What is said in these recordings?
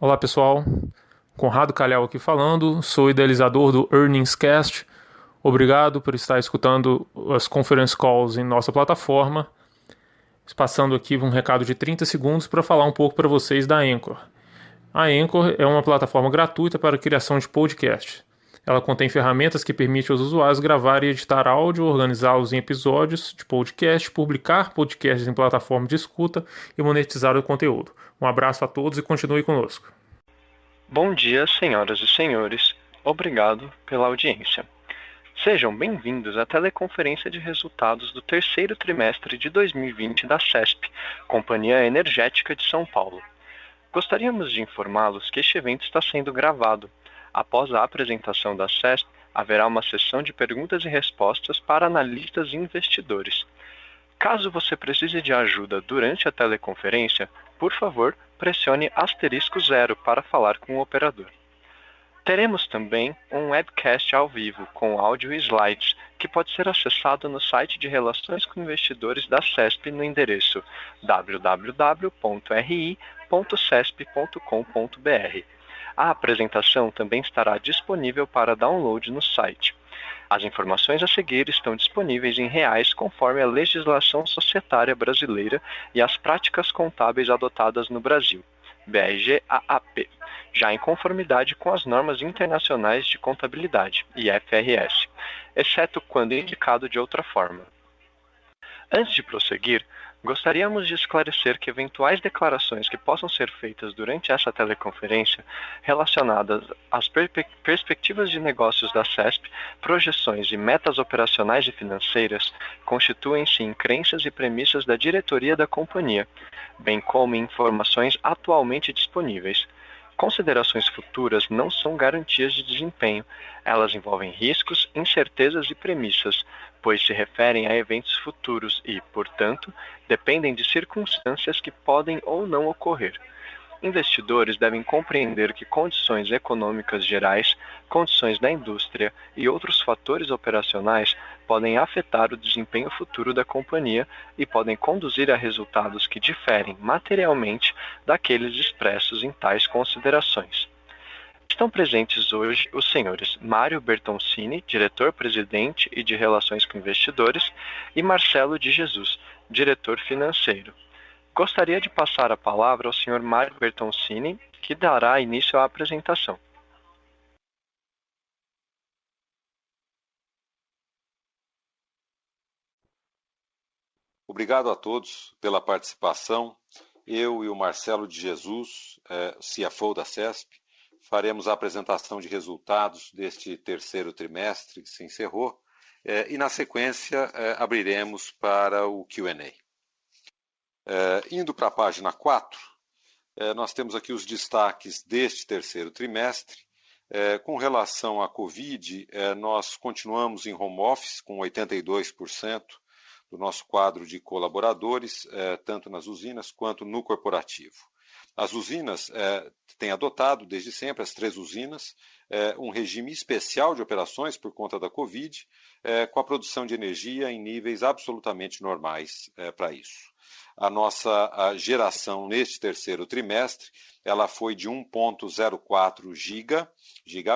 Olá pessoal, Conrado Calhau aqui falando, sou idealizador do Earnings Cast. Obrigado por estar escutando as conference calls em nossa plataforma. Passando aqui um recado de 30 segundos para falar um pouco para vocês da Anchor. A Anchor é uma plataforma gratuita para a criação de podcasts. Ela contém ferramentas que permitem aos usuários gravar e editar áudio, organizá-los em episódios de podcast, publicar podcasts em plataforma de escuta e monetizar o conteúdo. Um abraço a todos e continue conosco. Bom dia, senhoras e senhores. Obrigado pela audiência. Sejam bem-vindos à teleconferência de resultados do terceiro trimestre de 2020 da CESP, Companhia Energética de São Paulo. Gostaríamos de informá-los que este evento está sendo gravado. Após a apresentação da CESP, haverá uma sessão de perguntas e respostas para analistas e investidores. Caso você precise de ajuda durante a teleconferência, por favor, pressione *0 para falar com o operador. Teremos também um webcast ao vivo com áudio e slides, que pode ser acessado no site de Relações com Investidores da CESP no endereço www.ri.cesp.com.br. A apresentação também estará disponível para download no site. As informações a seguir estão disponíveis em reais conforme a legislação societária brasileira e as práticas contábeis adotadas no Brasil, BRGAAP, já em conformidade com as normas internacionais de contabilidade, IFRS, exceto quando indicado de outra forma. Antes de prosseguir, gostaríamos de esclarecer que eventuais declarações que possam ser feitas durante essa teleconferência relacionadas às perspectivas de negócios da CESP, projeções e metas operacionais e financeiras constituem-se em crenças e premissas da diretoria da companhia, bem como em informações atualmente disponíveis. Considerações futuras não são garantias de desempenho. Elas envolvem riscos, incertezas e premissas, pois se referem a eventos futuros e, portanto, dependem de circunstâncias que podem ou não ocorrer. Investidores devem compreender que condições econômicas gerais, condições da indústria e outros fatores operacionais podem afetar o desempenho futuro da companhia e podem conduzir a resultados que diferem materialmente daqueles expressos em tais considerações. Estão presentes hoje os senhores Mário Bertoncini, diretor-presidente e de Relações com Investidores, e Marcelo de Jesus, diretor financeiro. Gostaria de passar a palavra ao senhor Mário Bertoncini, que dará início à apresentação. Obrigado a todos pela participação. Eu e o Marcelo de Jesus, CFO da CESP, faremos a apresentação de resultados deste terceiro trimestre que se encerrou e, na sequência, abriremos para o Q&A. Indo para a página 4, nós temos aqui os destaques deste terceiro trimestre. Com relação à Covid, nós continuamos em home office com 82% do nosso quadro de colaboradores, tanto nas usinas quanto no corporativo. As usinas têm adotado, desde sempre, as 3 usinas, um regime especial de operações por conta da Covid, com a produção de energia em níveis absolutamente normais para isso. A nossa geração neste terceiro trimestre ela foi de 1,04 giga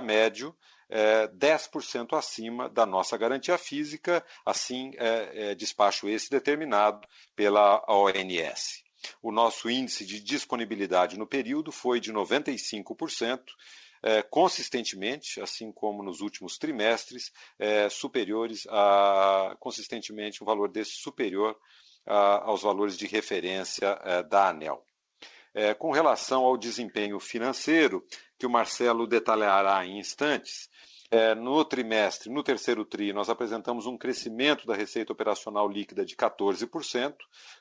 médio, 10% acima da nossa garantia física, assim despacho esse determinado pela ONS. O nosso índice de disponibilidade no período foi de 95%, consistentemente, assim como nos últimos trimestres, superiores consistentemente um valor desse superior aos valores de referência da ANEEL. Com relação ao desempenho financeiro, que o Marcelo detalhará em instantes, no terceiro TRI, nós apresentamos um crescimento da receita operacional líquida de 14%,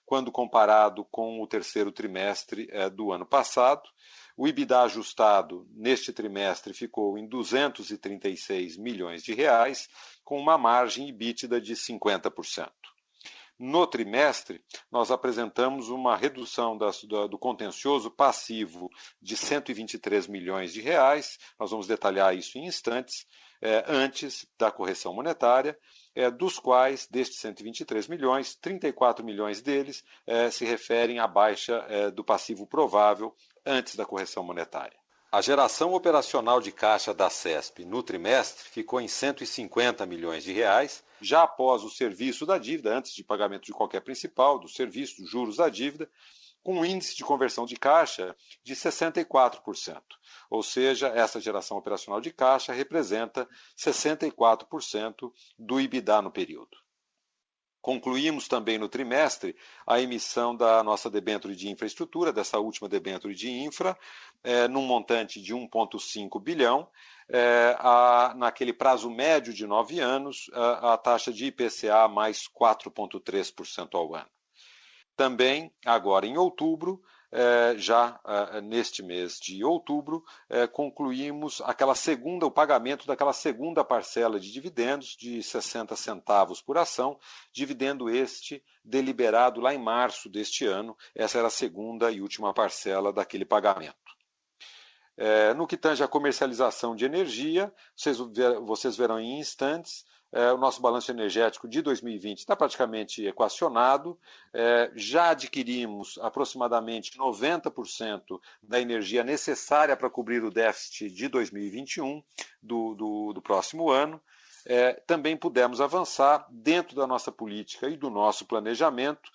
quando comparado com o terceiro trimestre do ano passado. O EBITDA ajustado neste trimestre ficou em 236 milhões de reais, com uma margem EBITDA de 50%. No trimestre, nós apresentamos uma redução do contencioso passivo de 123 milhões de reais, nós vamos detalhar isso em instantes, antes da correção monetária, dos quais, destes 123 milhões, 34 milhões deles se referem à baixa do passivo provável antes da correção monetária. A geração operacional de caixa da CESP no trimestre ficou em 150 milhões de reais, já após o serviço da dívida, antes de pagamento de qualquer principal, do serviço, dos juros da dívida, com um índice de conversão de caixa de 64%. Ou seja, essa geração operacional de caixa representa 64% do EBITDA no período. Concluímos também no trimestre a emissão da nossa debênture de infraestrutura, dessa última debênture de infra, num montante de 1,5 bilhão, naquele prazo médio de 9 anos, a taxa de IPCA mais 4,3% ao ano. Também, agora em outubro, neste mês de outubro, concluímos o pagamento daquela segunda parcela de dividendos de 60 centavos por ação, dividendo este deliberado lá em março deste ano. Essa era a segunda e última parcela daquele pagamento. No que tange à comercialização de energia, vocês verão em instantes, o nosso balanço energético de 2020 está praticamente equacionado. Já adquirimos aproximadamente 90% da energia necessária para cobrir o déficit de 2021 do próximo ano. Também pudemos avançar dentro da nossa política e do nosso planejamento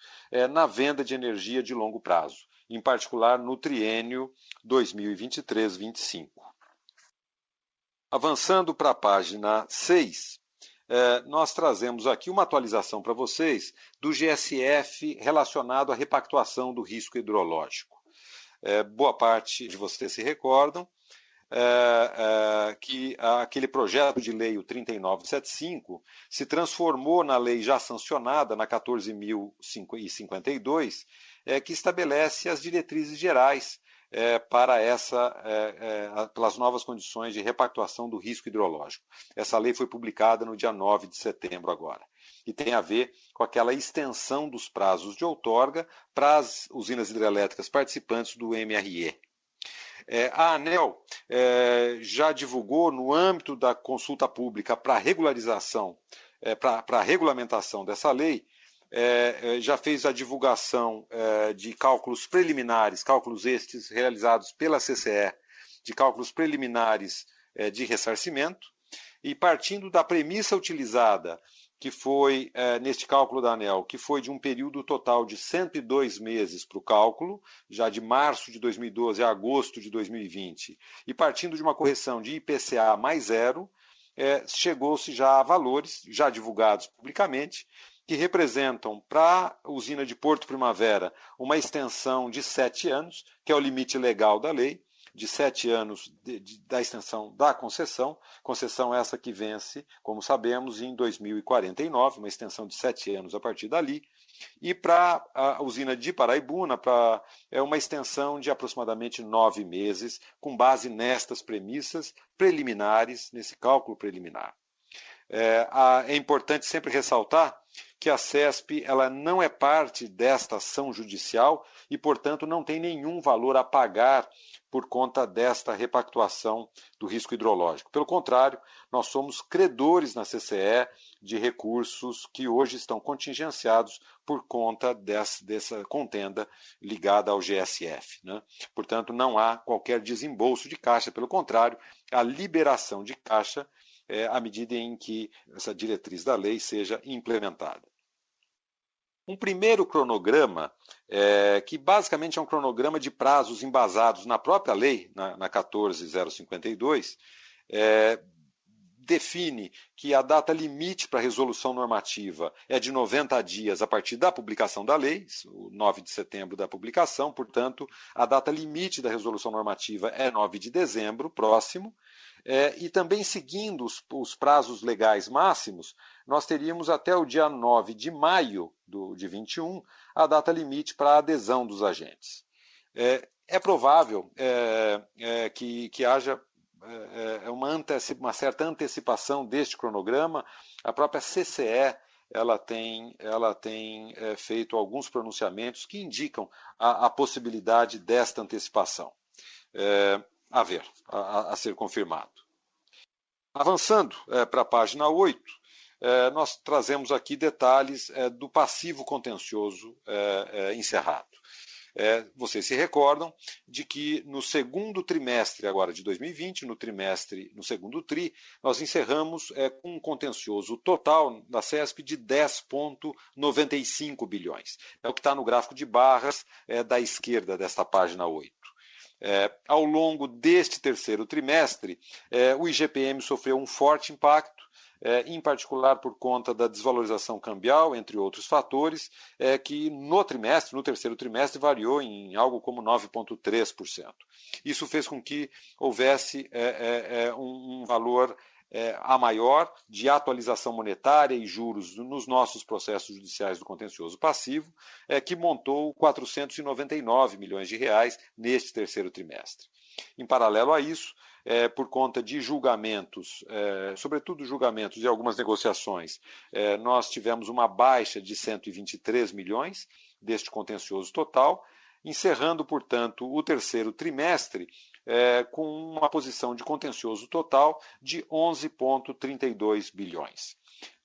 na venda de energia de longo prazo, em particular no triênio 2023-25. Avançando para a página 6, nós trazemos aqui uma atualização para vocês do GSF relacionado à repactuação do risco hidrológico. Boa parte de vocês se recordam que aquele projeto de lei, o 3975, se transformou na lei já sancionada, na 14.052, que estabelece as diretrizes gerais pelas novas condições de repactuação do risco hidrológico. Essa lei foi publicada no dia 9 de setembro agora. E tem a ver com aquela extensão dos prazos de outorga para as usinas hidrelétricas participantes do MRE. A ANEEL já divulgou, no âmbito da consulta pública para a regularização, para a regulamentação dessa lei, já fez a divulgação de cálculos preliminares, cálculos estes realizados pela CCE, de cálculos preliminares de ressarcimento, e partindo da premissa utilizada, que foi, neste cálculo da ANEEL, que foi de um período total de 102 meses para o cálculo, já de março de 2012 a agosto de 2020, e partindo de uma correção de IPCA mais 0, chegou-se já a valores, já divulgados publicamente, que representam para a usina de Porto Primavera uma extensão de 7 anos, que é o limite legal da lei, de 7 anos da extensão da concessão essa que vence, como sabemos, em 2049, uma extensão de 7 anos a partir dali, e para a usina de Paraibuna, uma extensão de aproximadamente 9 meses, com base nestas premissas preliminares, nesse cálculo preliminar. É importante sempre ressaltar que a CESP ela não é parte desta ação judicial e, portanto, não tem nenhum valor a pagar por conta desta repactuação do risco hidrológico. Pelo contrário, nós somos credores na CCE de recursos que hoje estão contingenciados por conta dessa contenda ligada ao GSF, né? Portanto, não há qualquer desembolso de caixa, pelo contrário, a liberação de caixa à medida em que essa diretriz da lei seja implementada. Um primeiro cronograma, que basicamente é um cronograma de prazos embasados na própria lei, na 14.052, define que a data limite para a resolução normativa é de 90 dias a partir da publicação da lei, o 9 de setembro da publicação, portanto, a data limite da resolução normativa é 9 de dezembro, próximo, e também seguindo os prazos legais máximos, nós teríamos até o dia 9 de maio de 21 a data limite para a adesão dos agentes. É provável que haja uma certa antecipação deste cronograma. A própria CCE ela tem feito alguns pronunciamentos que indicam a possibilidade desta antecipação. A ser confirmado. Avançando para a página 8, nós trazemos aqui detalhes do passivo contencioso encerrado. Vocês se recordam de que no segundo trimestre agora de 2020, no segundo TRI, nós encerramos com um contencioso total da CESP de 10,95 bilhões. É o que está no gráfico de barras da esquerda desta página 8. Ao longo deste terceiro trimestre, o IGPM sofreu um forte impacto, em particular por conta da desvalorização cambial, entre outros fatores, que no terceiro trimestre, variou em algo como 9,3%. Isso fez com que houvesse um valor a maior de atualização monetária e juros nos nossos processos judiciais do contencioso passivo, que montou 499 milhões de reais neste terceiro trimestre. Em paralelo a isso, por conta de julgamentos, sobretudo julgamentos e algumas negociações, nós tivemos uma baixa de 123 milhões deste contencioso total, encerrando, portanto, o terceiro trimestre com uma posição de contencioso total de 11,32 bilhões.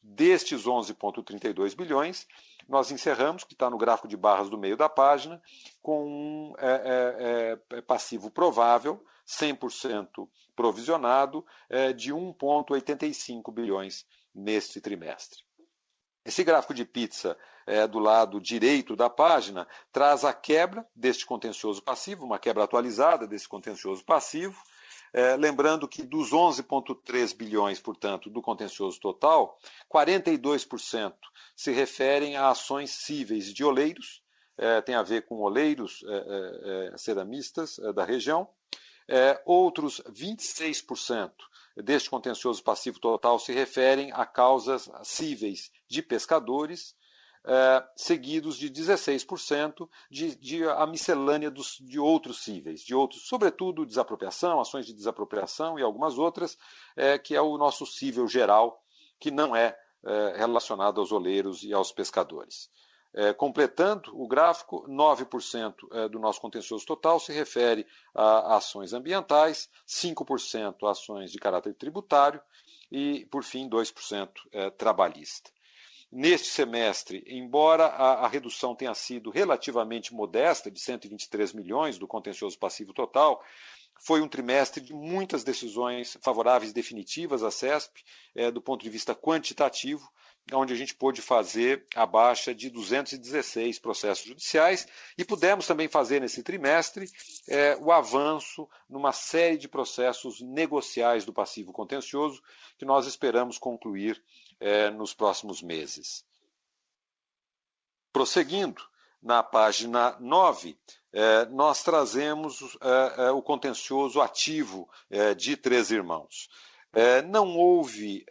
Destes 11,32 bilhões, nós encerramos, que está no gráfico de barras do meio da página, com um passivo provável, 100% provisionado, de 1,85 bilhões neste trimestre. Esse gráfico de pizza do lado direito da página traz a quebra deste contencioso passivo, uma quebra atualizada desse contencioso passivo, lembrando que dos 11,3 bilhões, portanto, do contencioso total, 42% se referem a ações cíveis de oleiros, tem a ver com oleiros ceramistas da região. Outros 26% deste contencioso passivo total se referem a causas cíveis de pescadores, seguidos de 16% de a miscelânea de outros cíveis, sobretudo desapropriação, ações de desapropriação e algumas outras, que é o nosso cível geral, que não é relacionado aos oleiros e aos pescadores. Completando o gráfico, 9% do nosso contencioso total se refere a ações ambientais, 5% a ações de caráter tributário e, por fim, 2% trabalhista. Neste semestre, embora a redução tenha sido relativamente modesta, de 123 milhões do contencioso passivo total, foi um trimestre de muitas decisões favoráveis definitivas à CESP, do ponto de vista quantitativo, onde a gente pôde fazer a baixa de 216 processos judiciais e pudemos também fazer nesse trimestre o avanço numa série de processos negociais do passivo contencioso que nós esperamos concluir nos próximos meses. Prosseguindo, na página 9, nós trazemos o contencioso ativo de Três Irmãos. Não houve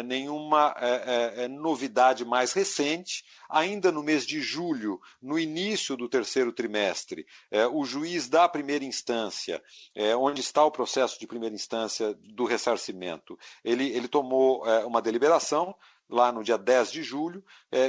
nenhuma novidade mais recente. Ainda no mês de julho, no início do terceiro trimestre, o juiz da primeira instância, onde está o processo de primeira instância do ressarcimento, ele tomou uma deliberação, lá no dia 10 de julho,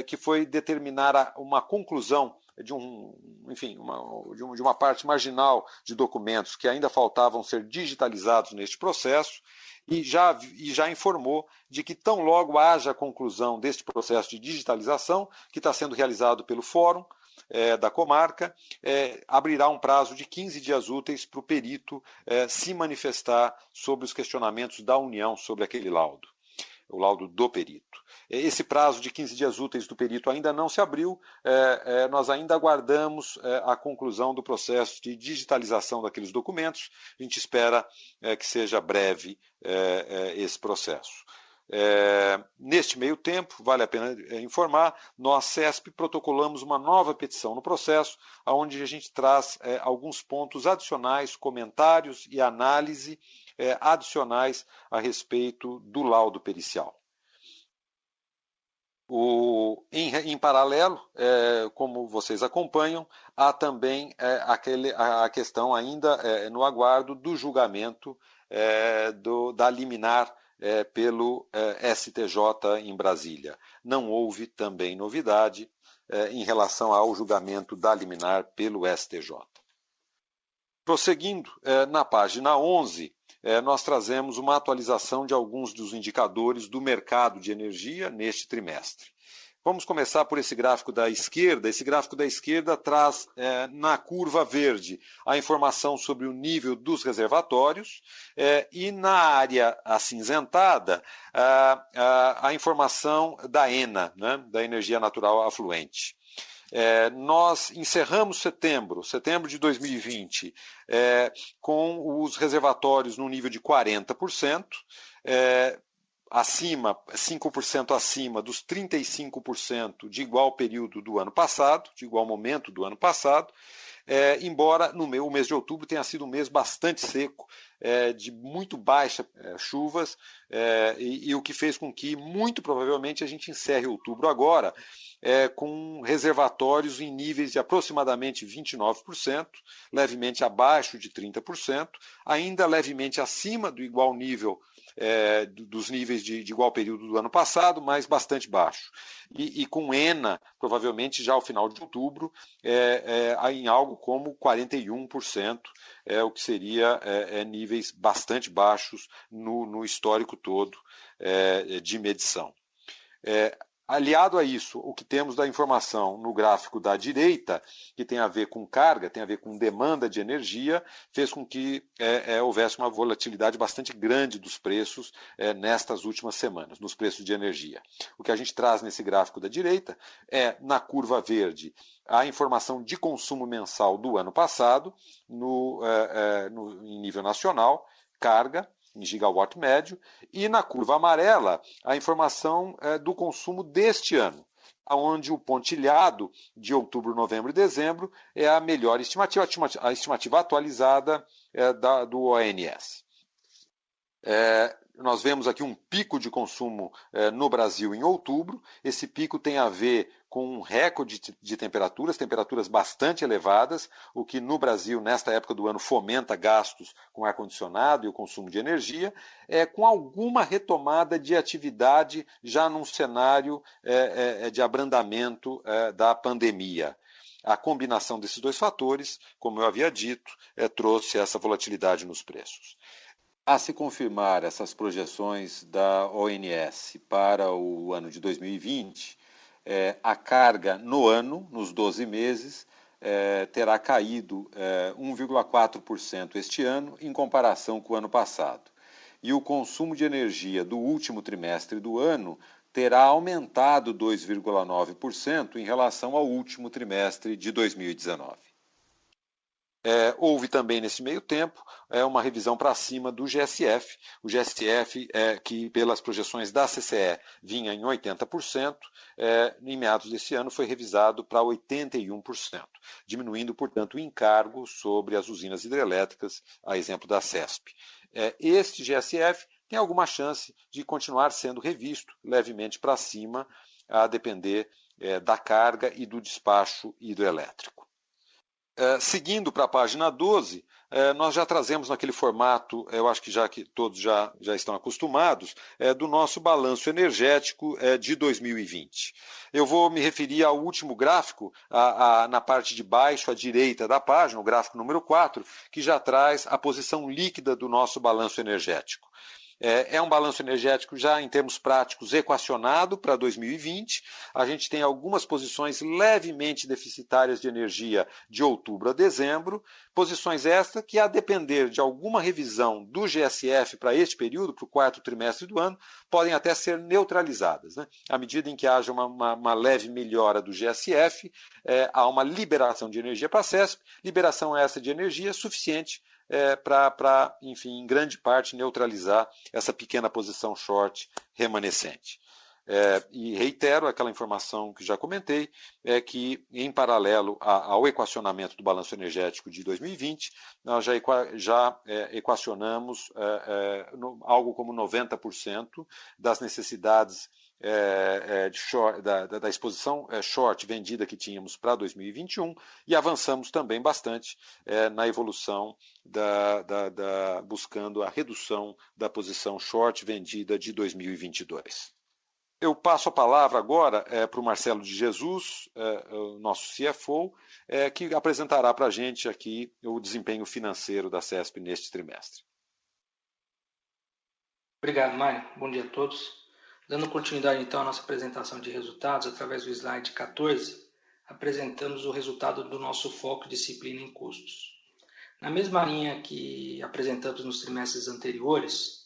que foi determinar uma conclusão de uma parte marginal de documentos que ainda faltavam ser digitalizados neste processo, e já informou de que tão logo haja a conclusão deste processo de digitalização, que está sendo realizado pelo Fórum da comarca, abrirá um prazo de 15 dias úteis para o perito se manifestar sobre os questionamentos da União sobre aquele laudo, o laudo do perito. Esse prazo de 15 dias úteis do perito ainda não se abriu, nós ainda aguardamos a conclusão do processo de digitalização daqueles documentos. A gente espera que seja breve esse processo. Neste meio tempo, vale a pena informar, nós, CESP, protocolamos uma nova petição no processo, onde a gente traz alguns pontos adicionais, comentários e análise adicionais a respeito do laudo pericial. Em paralelo, como vocês acompanham, há também a questão ainda no aguardo do julgamento da liminar pelo STJ em Brasília. Não houve também novidade em relação ao julgamento da liminar pelo STJ. Prosseguindo, na página 11, nós trazemos uma atualização de alguns dos indicadores do mercado de energia neste trimestre. Vamos começar por esse gráfico da esquerda. Esse gráfico da esquerda traz na curva verde a informação sobre o nível dos reservatórios e na área acinzentada a informação da ENA, né, da energia natural afluente. Nós encerramos setembro de 2020, com os reservatórios no nível de 40%, 5% acima dos 35% de igual período do ano passado, de igual momento do ano passado, embora o mês de outubro tenha sido um mês bastante seco, de muito baixas chuvas, e o que fez com que, muito provavelmente, a gente encerre outubro agora com reservatórios em níveis de aproximadamente 29%, levemente abaixo de 30%, ainda levemente acima do igual nível dos níveis de igual período do ano passado, mas bastante baixo. E com ENA, provavelmente já ao final de outubro, em algo como 41%, o que seria níveis bastante baixos no histórico todo de medição. Aliado a isso, o que temos da informação no gráfico da direita, que tem a ver com carga, tem a ver com demanda de energia, fez com que houvesse uma volatilidade bastante grande dos preços nestas últimas semanas, nos preços de energia. O que a gente traz nesse gráfico da direita na curva verde, a informação de consumo mensal do ano passado, em nível nacional, carga, em gigawatt médio, e na curva amarela a informação do consumo deste ano, onde o pontilhado de outubro, novembro e dezembro é a melhor estimativa, a estimativa atualizada do ONS. Nós vemos aqui um pico de consumo no Brasil em outubro. Esse pico tem a ver com um recorde de temperaturas bastante elevadas, o que no Brasil, nesta época do ano, fomenta gastos com ar-condicionado e o consumo de energia, com alguma retomada de atividade já num cenário de abrandamento da pandemia. A combinação desses dois fatores, como eu havia dito, trouxe essa volatilidade nos preços. A se confirmar essas projeções da ONS para o ano de 2020, a carga no ano, nos 12 meses, terá caído 1,4% este ano em comparação com o ano passado. E o consumo de energia do último trimestre do ano terá aumentado 2,9% em relação ao último trimestre de 2019. Houve também, nesse meio tempo, uma revisão para cima do GSF. O GSF, que pelas projeções da CCE vinha em 80%, em meados desse ano foi revisado para 81%, diminuindo, portanto, o encargo sobre as usinas hidrelétricas, a exemplo da CESP. Este GSF tem alguma chance de continuar sendo revisto levemente para cima, a depender da carga e do despacho hidrelétrico. Seguindo para a página 12, nós já trazemos naquele formato, eu acho que todos já estão acostumados, do nosso balanço energético de 2020. Eu vou me referir ao último gráfico, na parte de baixo, à direita da página, o gráfico número 4, que já traz a posição líquida do nosso balanço energético. É um balanço energético já em termos práticos equacionado para 2020. A gente tem algumas posições levemente deficitárias de energia de outubro a dezembro, posições estas que, a depender de alguma revisão do GSF para este período, para o quarto trimestre do ano, podem até ser neutralizadas, né? À medida em que haja uma leve melhora do GSF, há uma liberação de energia para a CESP, liberação essa de energia suficiente para, enfim, em grande parte, neutralizar essa pequena posição short remanescente. E reitero aquela informação que já comentei, que, em paralelo ao equacionamento do balanço energético de 2020, nós já equacionamos algo como 90% das necessidades da exposição short vendida que tínhamos para 2021 e avançamos também bastante na evolução buscando a redução da posição short vendida de 2022. Eu passo a palavra agora para o Marcelo de Jesus, o nosso CFO, que apresentará para a gente aqui o desempenho financeiro da CESP neste trimestre. Obrigado, Mário. Bom dia a todos. Dando continuidade então à nossa apresentação de resultados, através do slide 14, apresentamos o resultado do nosso foco e disciplina em custos. Na mesma linha que apresentamos nos trimestres anteriores,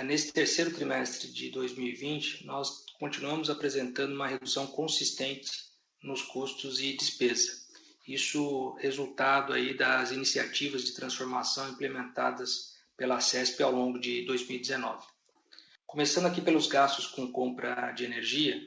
nesse terceiro trimestre de 2020, nós continuamos apresentando uma redução consistente nos custos e despesa. Isso resultado aí das iniciativas de transformação implementadas pela CESP ao longo de 2019. Começando aqui pelos gastos com compra de energia,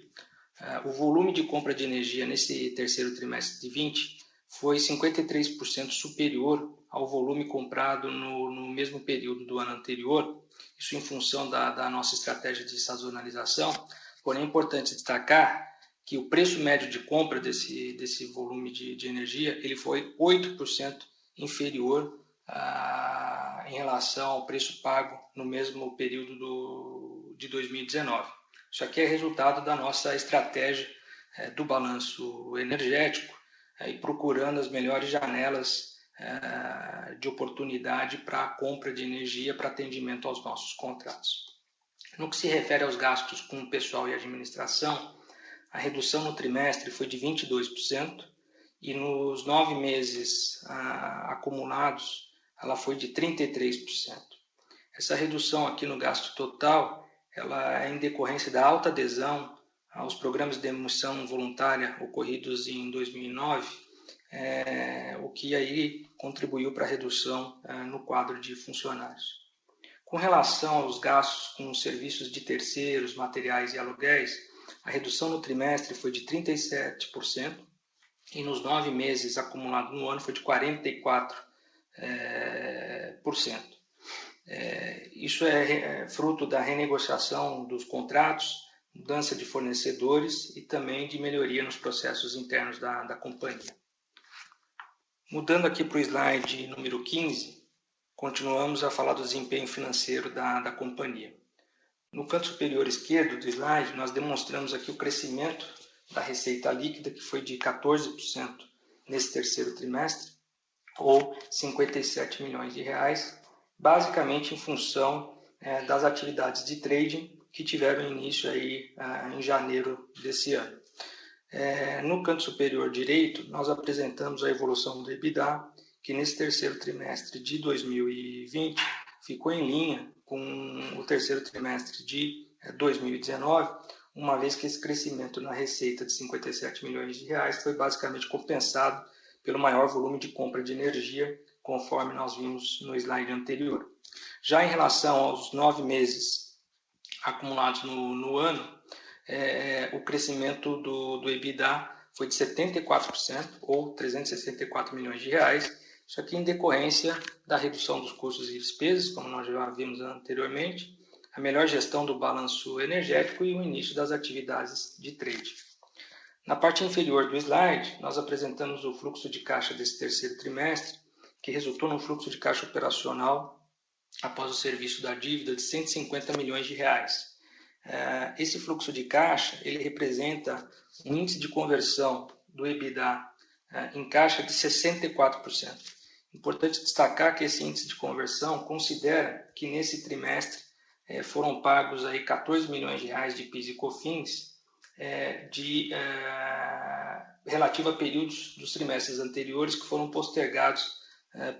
o volume de compra de energia nesse terceiro trimestre de 20 foi 53% superior ao volume comprado no mesmo período do ano anterior, isso em função da nossa estratégia de sazonalização. Porém, é importante destacar que o preço médio de compra desse volume de energia ele foi 8% inferior em relação ao preço pago no mesmo período de 2019. Isso aqui é resultado da nossa estratégia do balanço energético e procurando as melhores janelas de oportunidade para a compra de energia para atendimento aos nossos contratos. No que se refere aos gastos com pessoal e administração, a redução no trimestre foi de 22% e nos 9 meses acumulados ela foi de 33%. Essa redução aqui no gasto total ela é em decorrência da alta adesão aos programas de demissão voluntária ocorridos em 2009, o que aí contribuiu para a redução no quadro de funcionários. Com relação aos gastos com serviços de terceiros, materiais e aluguéis, a redução no trimestre foi de 37% e nos 9 meses acumulados no ano foi de 44%. Isso é fruto da renegociação dos contratos, mudança de fornecedores e também de melhoria nos processos internos da companhia. Mudando aqui para o slide número 15, continuamos a falar do desempenho financeiro da companhia. No canto superior esquerdo do slide, nós demonstramos aqui o crescimento da receita líquida, que foi de 14% nesse terceiro trimestre, ou 57 milhões de reais, basicamente em função das atividades de trading que tiveram início aí, em janeiro desse ano. No canto superior direito, nós apresentamos a evolução do EBITDA, que nesse terceiro trimestre de 2020 ficou em linha com o terceiro trimestre de 2019, uma vez que esse crescimento na receita de 57 milhões de reais foi basicamente compensado pelo maior volume de compra de energia, conforme nós vimos no slide anterior. Já em relação aos 9 meses acumulados no ano, o crescimento do EBITDA foi de 74%, ou 364 milhões de reais, isso aqui em decorrência da redução dos custos e despesas, como nós já vimos anteriormente, a melhor gestão do balanço energético e o início das atividades de trade. Na parte inferior do slide, nós apresentamos o fluxo de caixa desse terceiro trimestre, que resultou num fluxo de caixa operacional após o serviço da dívida de 150 milhões de reais. Esse fluxo de caixa ele representa um índice de conversão do EBITDA em caixa de 64%. Importante destacar que esse índice de conversão considera que nesse trimestre foram pagos aí 14 milhões de reais de PIS e COFINS relativo a períodos dos trimestres anteriores que foram postergados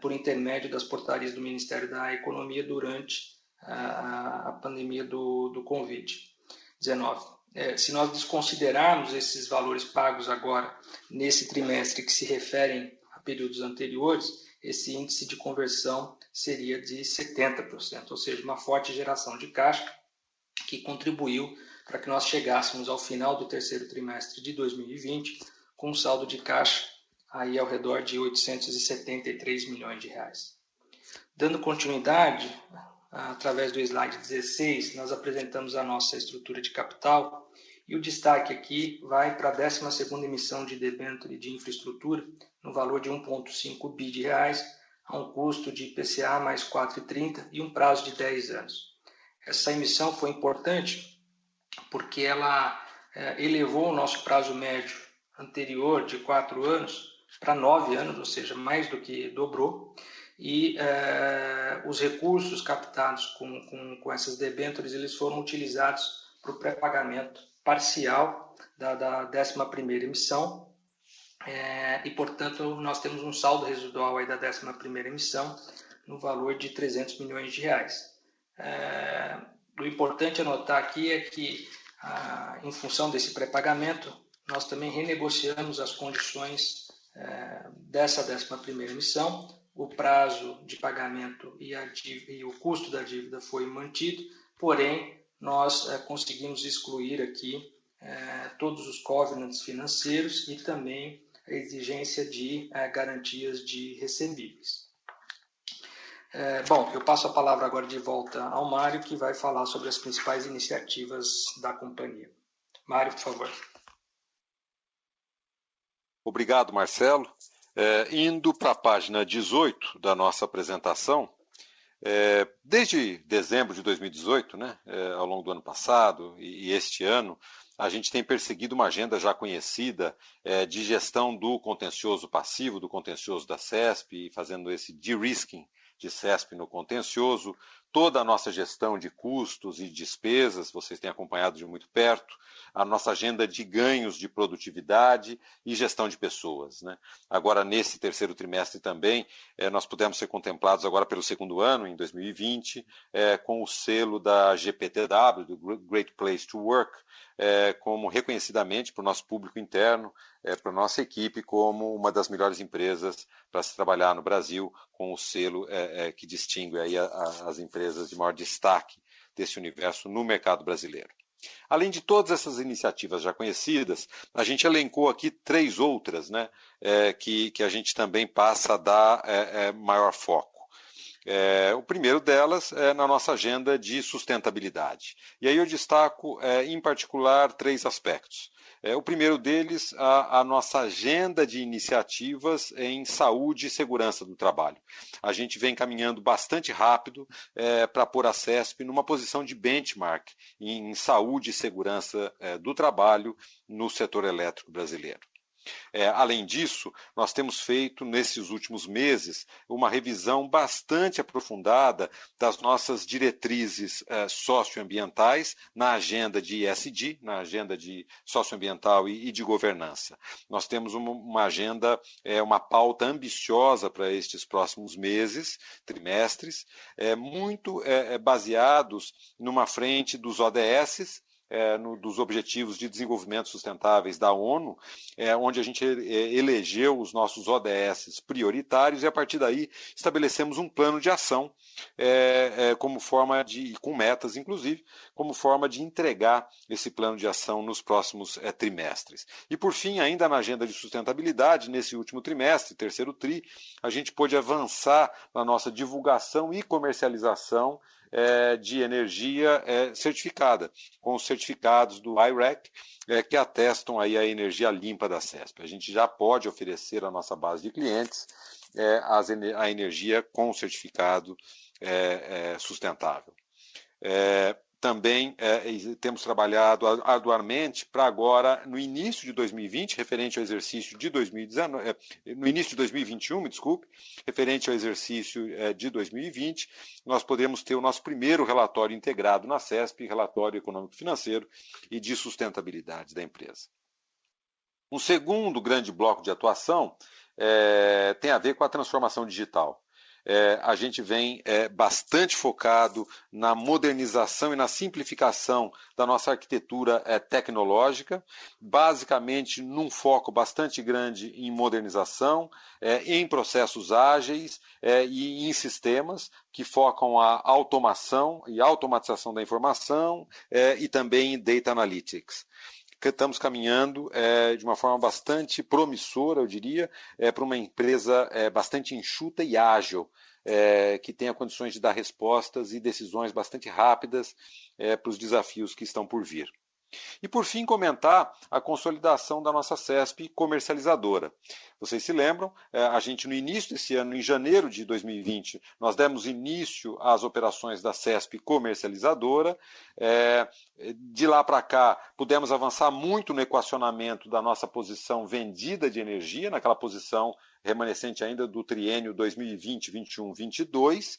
por intermédio das portarias do Ministério da Economia durante a pandemia do Covid-19. Se nós desconsiderarmos esses valores pagos agora nesse trimestre que se referem a períodos anteriores, esse índice de conversão seria de 70%, ou seja, uma forte geração de caixa que contribuiu para que nós chegássemos ao final do terceiro trimestre de 2020 com um saldo de caixa aí ao redor de 873 milhões de reais. Dando continuidade, através do slide 16, nós apresentamos a nossa estrutura de capital e o destaque aqui vai para a 12ª emissão de debênture de infraestrutura no valor de 1,5 bi de reais, a um custo de IPCA mais 4,30 e um prazo de 10 anos. Essa emissão foi importante porque ela elevou o nosso prazo médio anterior de 4 anos para 9 anos, ou seja, mais do que dobrou, e os recursos captados com essas debêntures eles foram utilizados para o pré-pagamento parcial da 11ª emissão, e, portanto, nós temos um saldo residual aí da 11ª emissão no valor de 300 milhões de reais. O importante a notar aqui é que, em função desse pré-pagamento, nós também renegociamos as condições dessa 11ª emissão. O prazo de pagamento e o custo da dívida foi mantido, porém, nós conseguimos excluir aqui todos os covenants financeiros e também a exigência de garantias de recebíveis. Bom, eu passo a palavra agora de volta ao Mário, que vai falar sobre as principais iniciativas da companhia. Mário, por favor. Obrigado, Marcelo. Indo para a página 18 da nossa apresentação, desde dezembro de 2018, ao longo do ano passado e este ano, a gente tem perseguido uma agenda já conhecida de gestão do contencioso passivo, do contencioso da CESP, fazendo esse de-risking de CESP no contencioso, toda a nossa gestão de custos e despesas, vocês têm acompanhado de muito perto, a nossa agenda de ganhos de produtividade e gestão de pessoas. Agora, nesse terceiro trimestre também, nós pudemos ser contemplados agora pelo segundo ano, em 2020, com o selo da GPTW, do Great Place to Work, como reconhecidamente para o nosso público interno, para a nossa equipe, como uma das melhores empresas para se trabalhar no Brasil, com o selo que distingue aí as empresas de maior destaque desse universo no mercado brasileiro. Além de todas essas iniciativas já conhecidas, a gente elencou aqui 3 outras, que a gente também passa a dar maior foco. O primeiro delas é na nossa agenda de sustentabilidade. E aí eu destaco, em particular, 3 aspectos. O primeiro deles, a nossa agenda de iniciativas em saúde e segurança do trabalho. A gente vem caminhando bastante rápido para pôr a CESP numa posição de benchmark em saúde e segurança do trabalho no setor elétrico brasileiro. Além disso, nós temos feito, nesses últimos meses, uma revisão bastante aprofundada das nossas diretrizes socioambientais na agenda de ESG, na agenda de socioambiental e de governança. Nós temos uma agenda, uma pauta ambiciosa para estes próximos meses, trimestres, muito baseados numa frente dos ODS, dos Objetivos de Desenvolvimento Sustentáveis da ONU, onde a gente elegeu os nossos ODS prioritários e, a partir daí, estabelecemos um plano de ação como forma com metas, inclusive, como forma de entregar esse plano de ação nos próximos trimestres. E, por fim, ainda na agenda de sustentabilidade, nesse último trimestre, terceiro TRI, a gente pôde avançar na nossa divulgação e comercialização de energia certificada, com os certificados do I-REC, que atestam aí a energia limpa da CESP. A gente já pode oferecer à nossa base de clientes a energia com o certificado sustentável. Também temos trabalhado arduamente para agora, no início de 2020, referente ao exercício de 2019, no início de 2021, referente ao exercício de 2020, nós podemos ter o nosso primeiro relatório integrado na CESP, relatório econômico-financeiro e de sustentabilidade da empresa. Um segundo grande bloco de atuação tem a ver com a transformação digital. A gente vem bastante focado na modernização e na simplificação da nossa arquitetura tecnológica, basicamente num foco bastante grande em modernização, em processos ágeis e em sistemas que focam a automação e automatização da informação e também em data analytics. Estamos caminhando de uma forma bastante promissora, eu diria, para uma empresa bastante enxuta e ágil, que tenha condições de dar respostas e decisões bastante rápidas para os desafios que estão por vir. E, por fim, comentar a consolidação da nossa CESP comercializadora. Vocês se lembram, a gente no início desse ano, em janeiro de 2020, nós demos início às operações da CESP comercializadora. De lá para cá, pudemos avançar muito no equacionamento da nossa posição vendida de energia, naquela posição remanescente ainda do triênio 2020, 21, 22.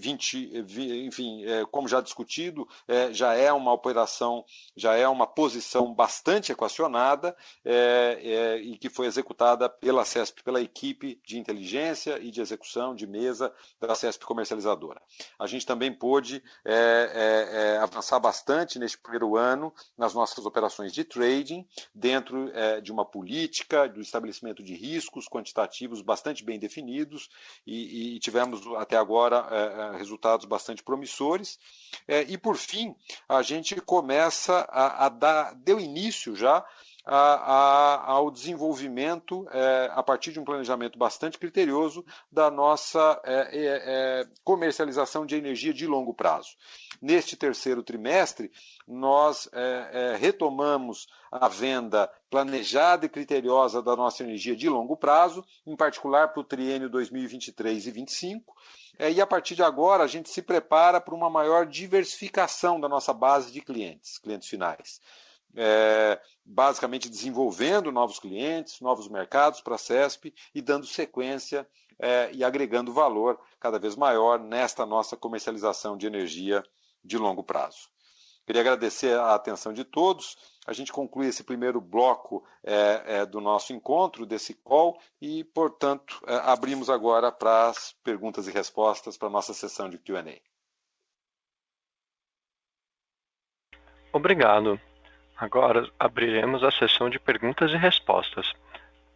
enfim, como já discutido, já é uma operação, já é uma posição bastante equacionada e que foi executada pela CESP, pela equipe de inteligência e de execução de mesa da CESP comercializadora. A gente também pôde avançar bastante neste primeiro ano nas nossas operações de trading, dentro de uma política do estabelecimento de riscos quantitativos bastante bem definidos e tivemos até agora resultados bastante promissores. E por fim, a gente começa deu início já ao desenvolvimento, a partir de um planejamento bastante criterioso, da nossa comercialização de energia de longo prazo. Neste terceiro trimestre, nós retomamos a venda planejada e criteriosa da nossa energia de longo prazo, em particular para o triênio 2023 e 2025, e a partir de agora a gente se prepara para uma maior diversificação da nossa base de clientes finais. Basicamente desenvolvendo novos clientes, novos mercados para a CESP e dando sequência e agregando valor cada vez maior nesta nossa comercialização de energia de longo prazo. Queria agradecer a atenção de todos. A gente conclui esse primeiro bloco do nosso encontro, desse call, e, portanto, abrimos agora para as perguntas e respostas para a nossa sessão de Q&A. Obrigado. Agora abriremos a sessão de perguntas e respostas.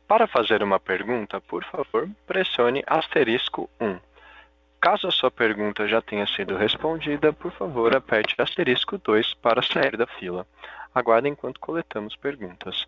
Para fazer uma pergunta, por favor, pressione *1. Caso a sua pergunta já tenha sido respondida, por favor, aperte *2 para sair da fila. Aguarde enquanto coletamos perguntas.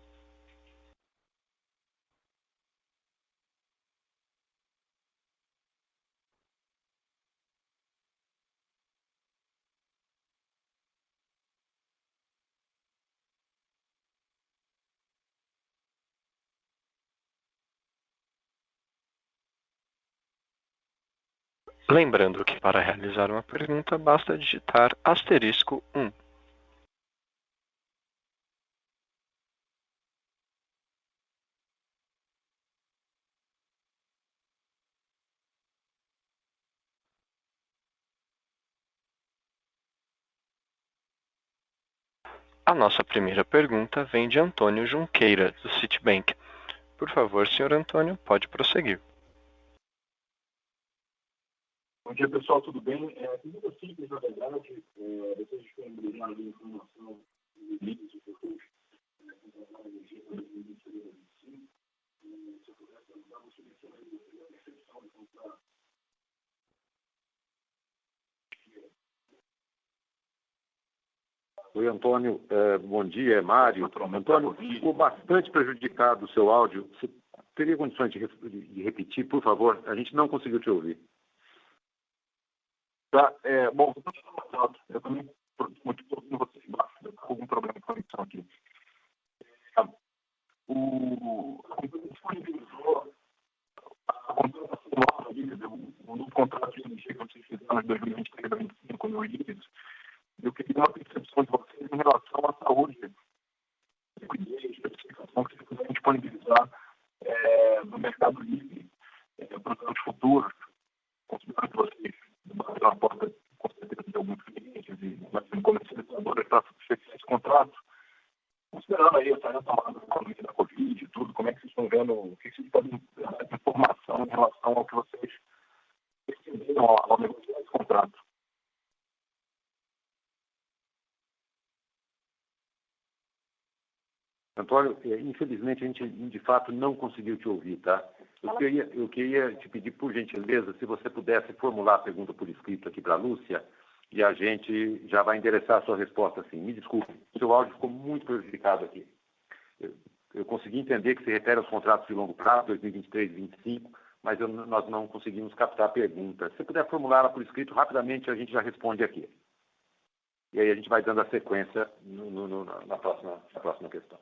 Lembrando que para realizar uma pergunta basta digitar *1. A nossa primeira pergunta vem de Antônio Junqueira, do Citibank. Por favor, senhor Antônio, pode prosseguir. Bom dia, pessoal, tudo bem? Pergunta simples, na verdade, vocês disponibilizaram a informação do limites de futuro com energia para 2025. Se eu pudesse ajudar, você mencionaria a percepção de comprar. Oi, Antônio, bom dia, é Mário. Antônio, ficou bastante prejudicado o seu áudio. Você teria condições de repetir, por favor? A gente não conseguiu te ouvir. Tá, bom, eu também muito pouco com você embaixo, com algum problema de conexão aqui. A companhia disponibilizou a contratação nova, o novo contrato de energia que vocês fizeram em 2023 e 2025 no IRIS. Eu queria uma percepção de vocês em relação à saúde, liquidez, especificação que vocês puderem disponibilizar no mercado livre, produtos futuros, considerando que vocês bateram a porta, com certeza, de alguns clientes e comercializadoras para fechar esse contrato. Considerando aí essa retomada econômica da Covid e tudo, como é que vocês estão vendo, o que vocês podem dar de informação em relação ao que vocês perceberam ao negociar esse contrato? Antônio, infelizmente a gente de fato não conseguiu te ouvir, tá? Eu queria te pedir, por gentileza, se você pudesse formular a pergunta por escrito aqui para a Lúcia e a gente já vai endereçar a sua resposta assim. Me desculpe, o seu áudio ficou muito prejudicado aqui. Eu consegui entender que se refere aos contratos de longo prazo, 2023 e 2025, mas nós não conseguimos captar a pergunta. Se você puder formulá-la por escrito, rapidamente a gente já responde aqui. E aí a gente vai dando a sequência na próxima questão.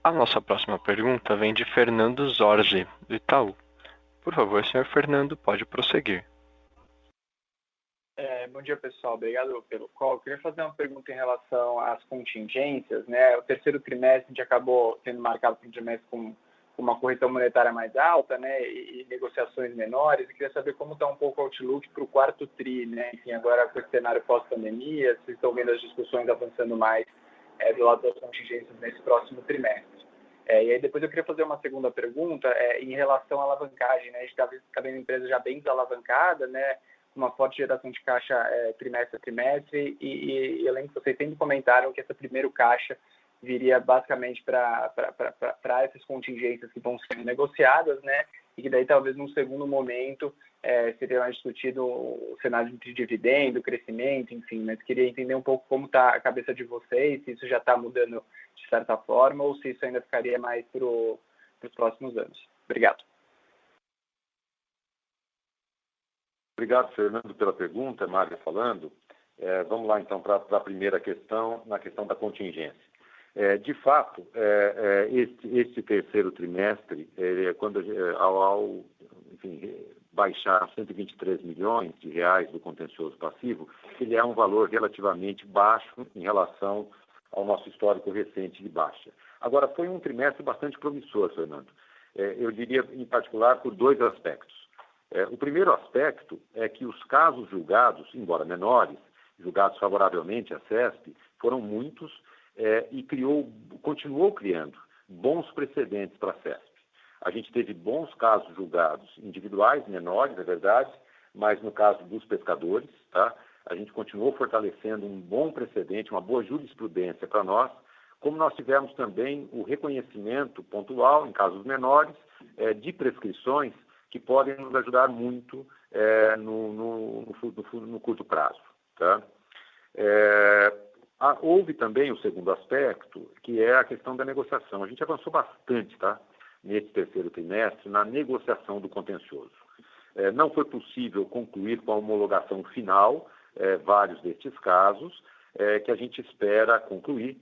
A nossa próxima pergunta vem de Fernando Zorzi, do Itaú. Por favor, senhor Fernando, pode prosseguir. Bom dia, pessoal. Obrigado pelo call. Eu queria fazer uma pergunta em relação às contingências, né? O terceiro trimestre a gente acabou sendo marcado por um trimestre com uma correção monetária mais alta, né? E negociações menores. Eu queria saber como está um pouco o outlook para o quarto tri, né? Enfim, agora com esse cenário pós-pandemia, vocês estão vendo as discussões avançando mais do lado das contingências nesse próximo trimestre. E aí depois eu queria fazer uma segunda pergunta em relação à alavancagem, né? A gente está vendo a empresa já bem desalavancada, né? Uma forte geração de caixa trimestre a trimestre e além que vocês sempre comentaram que esse primeiro caixa viria basicamente para essas contingências que vão sendo negociadas, né? E que daí talvez num segundo momento seria mais discutido o cenário de dividendo, crescimento, enfim, mas queria entender um pouco como está a cabeça de vocês, se isso já está mudando de certa forma ou se isso ainda ficaria mais para os próximos anos. Obrigado. Obrigado, Fernando, pela pergunta, Mário falando. Vamos lá, então, para a primeira questão, na questão da contingência. De fato, este terceiro trimestre, quando baixar 123 milhões de reais do contencioso passivo, ele é um valor relativamente baixo em relação ao nosso histórico recente de baixa. Agora, foi um trimestre bastante promissor, Fernando. Eu diria, em particular, por dois aspectos. O primeiro aspecto é que os casos julgados, embora menores, julgados favoravelmente à CESP, foram muitos e continuou criando bons precedentes para a CESP. A gente teve bons casos julgados individuais, menores, é verdade, mas no caso dos pescadores, tá? A gente continuou fortalecendo um bom precedente, uma boa jurisprudência para nós, como nós tivemos também o reconhecimento pontual, em casos menores, de prescrições que podem nos ajudar muito no curto prazo. Tá? Houve também o segundo aspecto, que é a questão da negociação. A gente avançou bastante, tá? Nesse terceiro trimestre, na negociação do contencioso. Não foi possível concluir com a homologação final vários destes casos, que a gente espera concluir,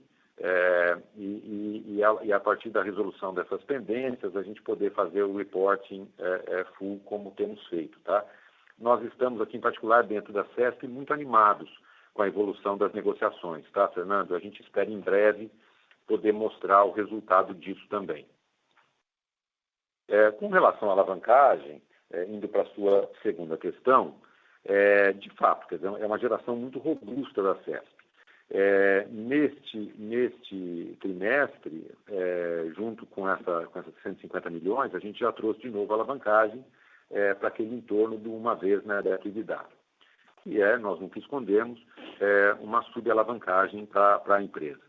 e a partir da resolução dessas pendências, a gente poder fazer o reporting full como temos feito. Tá? Nós estamos aqui, em particular, dentro da CESP, muito animados com a evolução das negociações, tá, Fernando? A gente espera em breve poder mostrar o resultado disso também. Com relação à alavancagem, indo para a sua segunda questão, de fato, quer dizer, é uma geração muito robusta da CESP. Neste trimestre, junto com essas 150 milhões, a gente já trouxe de novo a alavancagem para aquele entorno de uma vez na atividade. Que nós nunca escondemos, uma subalavancagem para a empresa.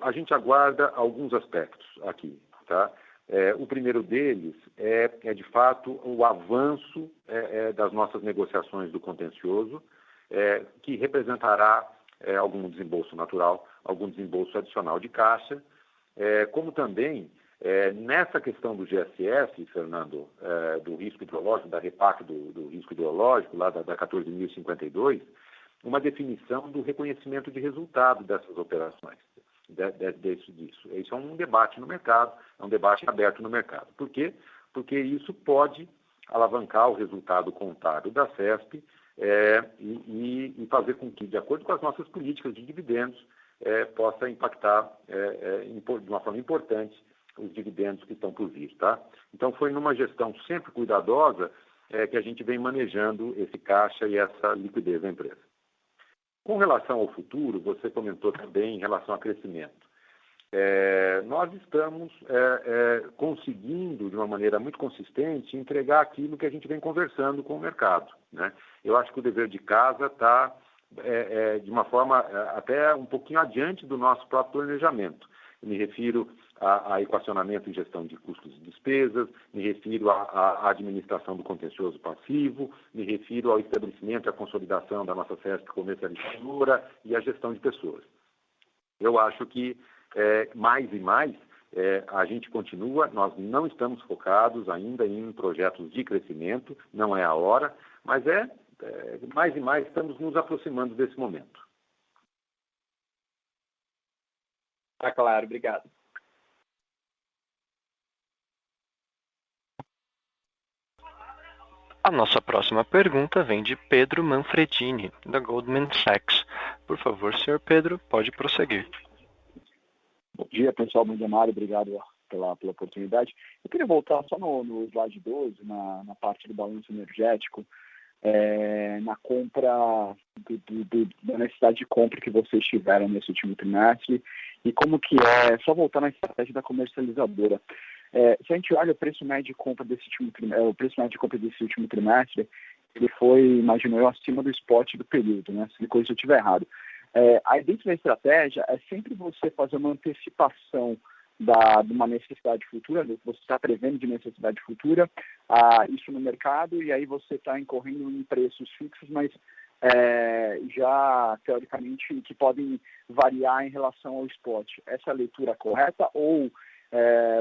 A gente aguarda alguns aspectos aqui, tá? O primeiro deles é de fato, o avanço das nossas negociações do contencioso, que representará algum desembolso natural, algum desembolso adicional de caixa, como também, nessa questão do GSF, Fernando, do risco hidrológico, da REPAC do risco hidrológico, lá da 14.052, uma definição do reconhecimento de resultado dessas operações. Disso. Isso é um debate no mercado, é um debate aberto no mercado. Por quê? Porque isso pode alavancar o resultado contábil da CESP e fazer com que, de acordo com as nossas políticas de dividendos, possa impactar de uma forma importante os dividendos que estão por vir. Tá? Então, foi numa gestão sempre cuidadosa que a gente vem manejando esse caixa e essa liquidez da empresa. Com relação ao futuro, você comentou também em relação ao crescimento. Nós estamos conseguindo, de uma maneira muito consistente, entregar aquilo que a gente vem conversando com o mercado. Né? Eu acho que o dever de casa está, de uma forma até um pouquinho adiante do nosso próprio planejamento. Eu me refiro a equacionamento e gestão de custos e despesas, me refiro à administração do contencioso passivo, me refiro ao estabelecimento e à consolidação da nossa CESP comercializadora e à gestão de pessoas. Eu acho que, mais e mais, a gente continua, nós não estamos focados ainda em projetos de crescimento, não é a hora, mas mais e mais estamos nos aproximando desse momento. Tá claro, obrigado. A nossa próxima pergunta vem de Pedro Manfredini, da Goldman Sachs. Por favor, senhor Pedro, pode prosseguir. Bom dia, pessoal. Bom dia, Mário. Obrigado pela oportunidade. Eu queria voltar só no slide 12, na parte do balanço energético, na compra, da necessidade de compra que vocês tiveram nesse último trimestre e como que só voltar na estratégia da comercializadora. Se a gente olha o preço médio de compra desse último trimestre, ele foi, imagino eu, acima do spot do período, né? Se eu estiver errado. Aí dentro da estratégia é sempre você fazer uma antecipação de uma necessidade futura, do que você está prevendo de necessidade futura, isso no mercado, e aí você está incorrendo em preços fixos, mas já teoricamente que podem variar em relação ao spot. Essa é a leitura correta ou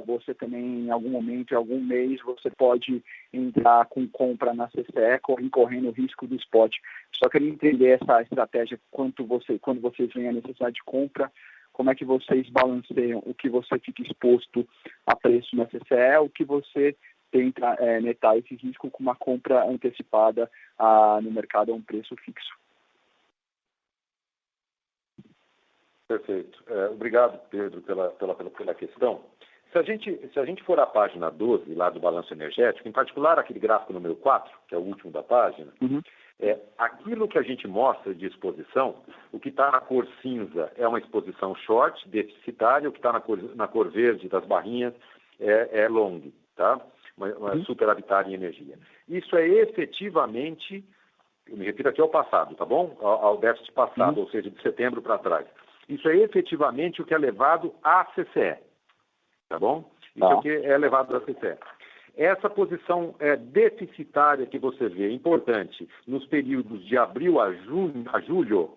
você também, em algum momento, em algum mês, você pode entrar com compra na CCE, incorrendo o risco do spot? Só queria entender essa estratégia quando vocês veem a necessidade de compra, como é que vocês balanceiam o que você fica exposto a preço na CCE, o que você tenta netar esse risco com uma compra antecipada no mercado a um preço fixo. Perfeito. Obrigado, Pedro, pela questão. Se a gente for à página 12, lá do balanço energético, em particular aquele gráfico número 4, que é o último da página, aquilo que a gente mostra de exposição, o que está na cor cinza é uma exposição short, deficitária, o que está na cor verde das barrinhas é long, tá? Uma superavitária em energia. Isso é efetivamente, eu me refiro aqui ao passado, tá bom? Ao déficit passado, ou seja, de setembro para trás. Isso é efetivamente o que é levado à CCE. Tá bom? Isso é o que é levado à CCE. Essa posição deficitária que você vê, importante, nos períodos de abril a julho,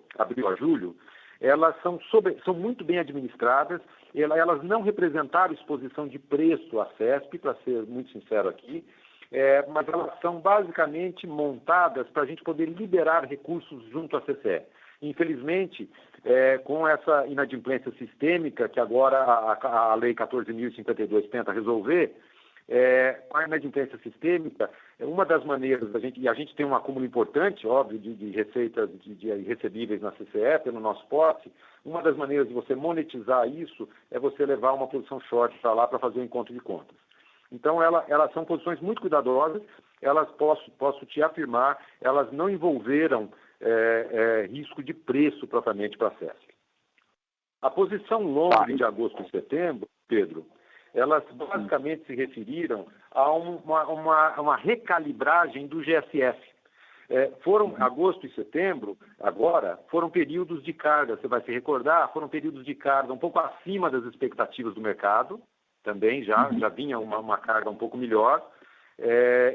elas são muito bem administradas, elas não representaram exposição de preço à CESP, para ser muito sincero aqui, mas elas são basicamente montadas para a gente poder liberar recursos junto à CCE. Infelizmente, com essa inadimplência sistêmica que agora a Lei 14.052 tenta resolver, com a inadimplência sistêmica, uma das maneiras a gente tem um acúmulo importante, óbvio, de receitas de recebíveis na CCE pelo nosso posse, uma das maneiras de você monetizar isso é você levar uma posição short para lá para fazer o encontro de contas. Então, elas são posições muito cuidadosas, elas posso te afirmar, elas não envolveram risco de preço propriamente para a CESP. A posição long de agosto e setembro, Pedro, elas basicamente se referiram a uma recalibragem do GSF. Agosto e setembro, agora, foram períodos de carga, você vai se recordar, foram períodos de carga um pouco acima das expectativas do mercado, também já vinha uma carga um pouco melhor,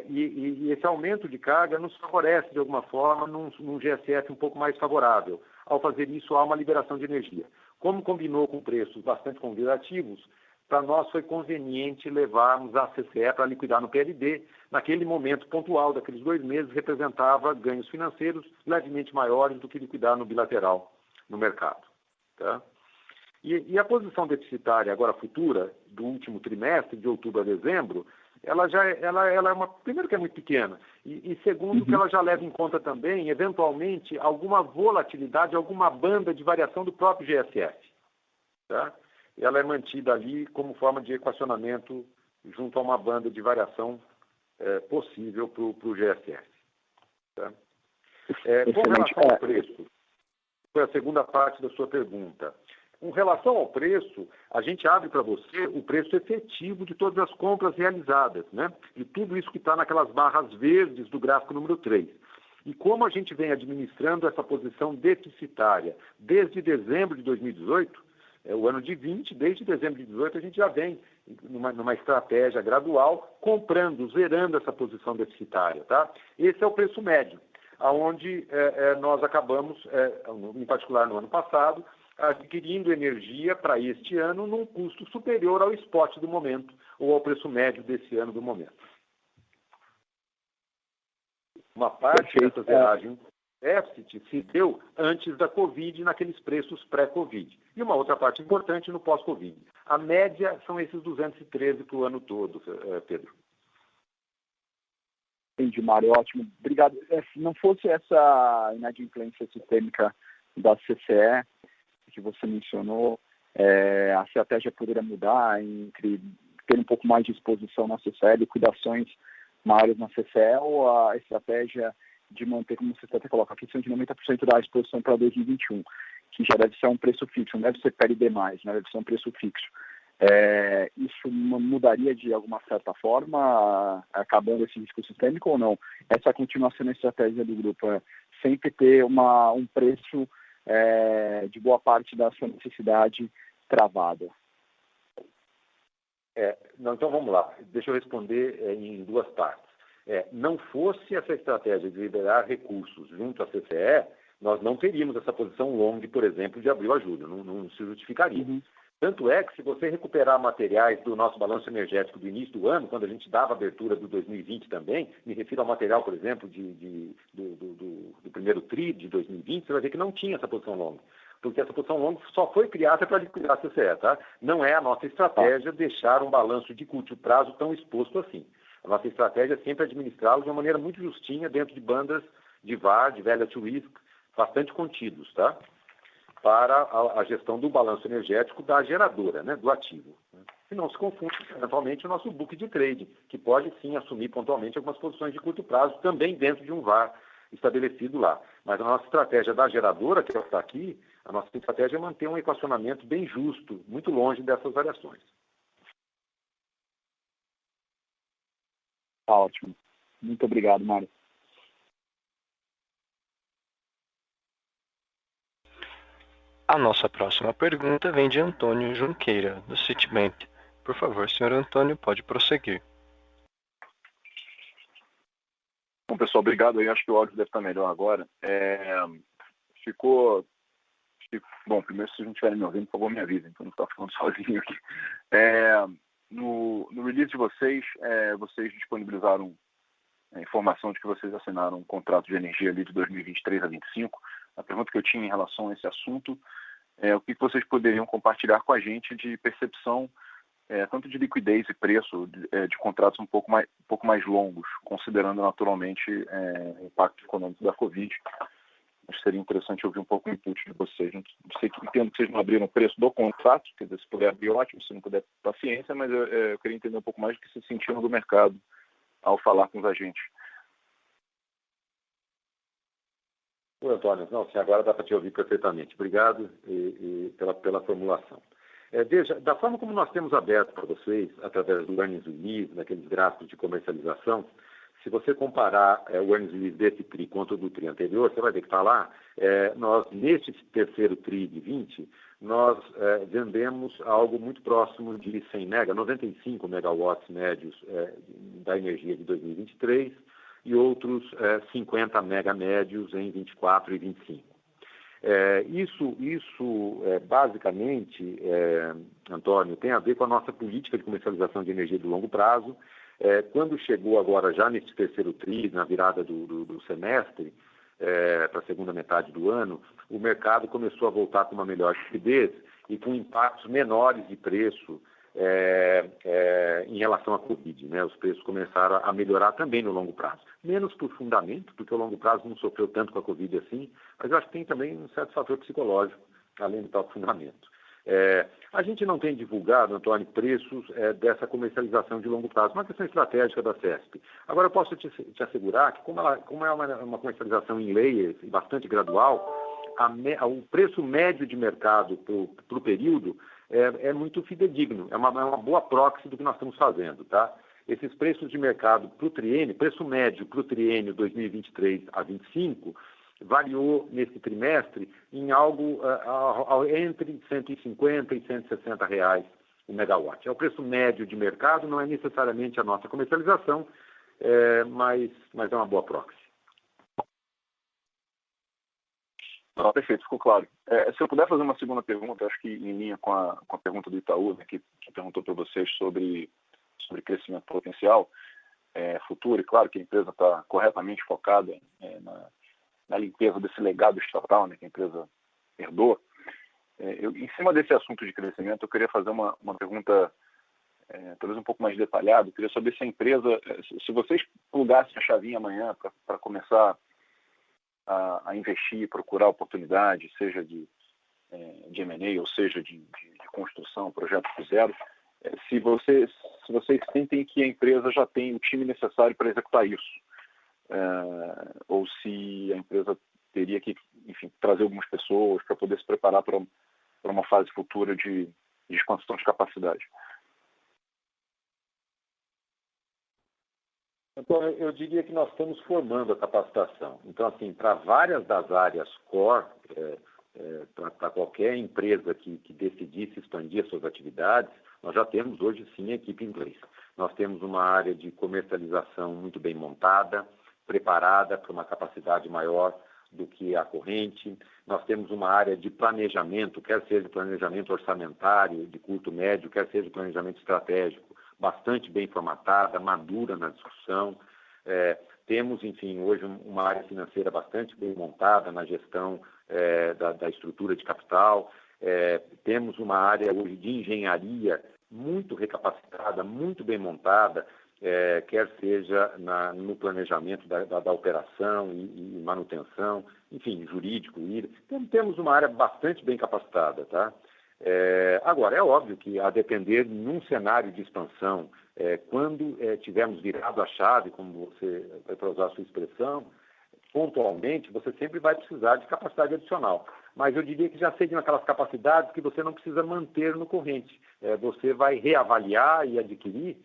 e esse aumento de carga nos favorece, de alguma forma, num GSF um pouco mais favorável. Ao fazer isso, há uma liberação de energia. Como combinou com preços bastante convidativos, para nós foi conveniente levarmos a CCE para liquidar no PLD. Naquele momento pontual daqueles 2 meses, representava ganhos financeiros levemente maiores do que liquidar no bilateral, no mercado. Tá? E a posição deficitária agora futura, do último trimestre, de outubro a dezembro, ela é primeiro que é muito pequena, e segundo que ela já leva em conta também, eventualmente, alguma volatilidade, alguma banda de variação do próprio GSF. Tá? Ela é mantida ali como forma de equacionamento junto a uma banda de possível para o GSF. Tá? Com relação ao preço, foi a segunda parte da sua pergunta. Com relação ao preço, a gente abre para você o preço efetivo de todas as compras realizadas, né? De tudo isso que está naquelas barras verdes do gráfico número 3. E como a gente vem administrando essa posição deficitária desde dezembro de 2018, o ano de 20, desde dezembro de 2018, a gente já vem numa estratégia gradual, zerando essa posição deficitária, tá? Esse é o preço médio, aonde nós acabamos, em particular no ano passado, adquirindo energia para este ano num custo superior ao spot do momento, ou ao preço médio desse ano do momento. Uma parte dessa zeragem déficit se deu antes da Covid, naqueles preços pré-Covid. E uma outra parte importante no pós-Covid. A média são esses 213 para o ano todo, Pedro. Entendi, Mário, ótimo. Obrigado. Se não fosse essa inadimplência sistêmica da CCE, que você mencionou, a estratégia poderia mudar entre ter um pouco mais de exposição na CCE, liquidações maiores na CCE, ou a estratégia de manter, como você até coloca aqui, de 90% da exposição para 2021, que já deve ser um preço fixo, não deve ser PLD+, né? Deve ser um preço fixo. Isso mudaria de alguma certa forma, acabando esse risco sistêmico ou não? Essa continua sendo a estratégia do grupo, sempre ter um preço de boa parte da sua necessidade travada. Não, então vamos lá, deixa eu responder em duas partes. Não fosse essa estratégia de liberar recursos junto à CCE, nós não teríamos essa posição long, por exemplo, de abril a julho, não se justificaria. Uhum. Tanto é que se você recuperar materiais do nosso balanço energético do início do ano, quando a gente dava abertura do 2020 também, me refiro ao material, por exemplo, do primeiro TRI de 2020, você vai ver que não tinha essa posição long. Porque essa posição long só foi criada para liquidar a CCE, tá? Não é a nossa estratégia deixar um balanço de curto prazo tão exposto assim. A nossa estratégia é sempre administrá-lo de uma maneira muito justinha, dentro de bandas de VaR, de value to risk, bastante contidos, tá? Para a gestão do balanço energético da geradora, né, do ativo. E não se confunde, eventualmente, o nosso book de trade, que pode sim assumir pontualmente algumas posições de curto prazo, também dentro de um VaR estabelecido lá. Mas a nossa estratégia da geradora, que está aqui, a nossa estratégia é manter um equacionamento bem justo, muito longe dessas variações. Ótimo. Muito obrigado, Mário. A nossa próxima pergunta vem de Antônio Junqueira, do Citibank. Por favor, senhor Antônio, pode prosseguir. Bom, pessoal, obrigado. Eu acho que o áudio deve estar melhor agora. Bom, primeiro, se vocês não estiverem me ouvindo, por favor, me avisem, para não ficar falando sozinho aqui. No release de vocês, vocês disponibilizaram a informação de que vocês assinaram um contrato de energia ali de 2023 a 2025. A pergunta que eu tinha em relação a esse assunto é o que vocês poderiam compartilhar com a gente de percepção, tanto de liquidez e preço de contratos um pouco mais longos, considerando naturalmente o impacto econômico da Covid. Acho que seria interessante ouvir um pouco o input de vocês. Não sei, entendo que vocês não abriram o preço do contrato, quer dizer, se puder abrir, ótimo, se não puder, paciência, mas eu queria entender um pouco mais do que vocês sentiram do mercado ao falar com os agentes. Oi, Antônio. Não, sim, agora dá para te ouvir perfeitamente. Obrigado pela formulação. Veja, da forma como nós temos aberto para vocês, através do earnings release, daqueles gráficos de comercialização, se você comparar o earnings release desse TRI contra o do TRI anterior, você vai ver que está lá, nós, neste terceiro TRI de 20, nós vendemos algo muito próximo de 100 95 megawatts médios da energia de 2023 e outros 50 mega médios em 24 e 25. Isso basicamente, Antônio, tem a ver com a nossa política de comercialização de energia de longo prazo. Quando chegou agora, já nesse terceiro TRI, na virada do semestre, para a segunda metade do ano, o mercado começou a voltar com uma melhor liquidez e com impactos menores de preço em relação à Covid, né? Os preços começaram a melhorar também no longo prazo. Menos por fundamento, porque o longo prazo não sofreu tanto com a Covid assim, mas eu acho que tem também um certo fator psicológico, além do tal fundamento. A gente não tem divulgado, Antônio, preços dessa comercialização de longo prazo, uma questão estratégica da CESP. Agora, eu posso te assegurar que, como é uma comercialização em layers e bastante gradual, o preço médio de mercado para o período é muito fidedigno, é uma boa proxy do que nós estamos fazendo, tá? Esses preços de mercado para o triênio, preço médio para o triênio 2023 a 25, variou nesse trimestre em algo entre 150 e 160 reais o megawatt. É o preço médio de mercado, não é necessariamente a nossa comercialização, mas é uma boa proxy. Perfeito, ficou claro. Se eu puder fazer uma segunda pergunta, acho que em linha com a pergunta do Itaú, né, que perguntou para vocês sobre crescimento potencial futuro, e claro que a empresa está corretamente focada na limpeza desse legado estatal, né, que a empresa herdou. Em cima desse assunto de crescimento, eu queria fazer uma pergunta talvez um pouco mais detalhado. Eu queria saber se a empresa, se vocês plugassem a chavinha amanhã para começar a investir, procurar oportunidades, seja de M&A ou seja de construção, projeto do zero, se vocês sentem que a empresa já tem o time necessário para executar isso, ou se a empresa teria que, enfim, trazer algumas pessoas para poder se preparar para uma fase futura de expansão de capacidade. Então, eu diria que nós estamos formando a capacitação. Então, assim, para várias das áreas core, para qualquer empresa que decidisse expandir suas atividades, nós já temos hoje, sim, a equipe em inglês. Nós temos uma área de comercialização muito bem montada, preparada para uma capacidade maior do que a corrente. Nós temos uma área de planejamento, quer seja planejamento orçamentário, de curto médio, quer seja planejamento estratégico, bastante bem formatada, madura na discussão. Temos, enfim, hoje uma área financeira bastante bem montada na gestão da estrutura de capital. Temos uma área hoje de engenharia muito recapacitada, muito bem montada, quer seja no planejamento da operação e manutenção, enfim, jurídico. Temos uma área bastante bem capacitada, tá? Agora, é óbvio que, a depender num cenário de expansão, quando tivermos virado a chave, como você vai usar a sua expressão, pontualmente, você sempre vai precisar de capacidade adicional. Mas eu diria que já seriam aquelas capacidades que você não precisa manter no corrente. Você vai reavaliar e adquirir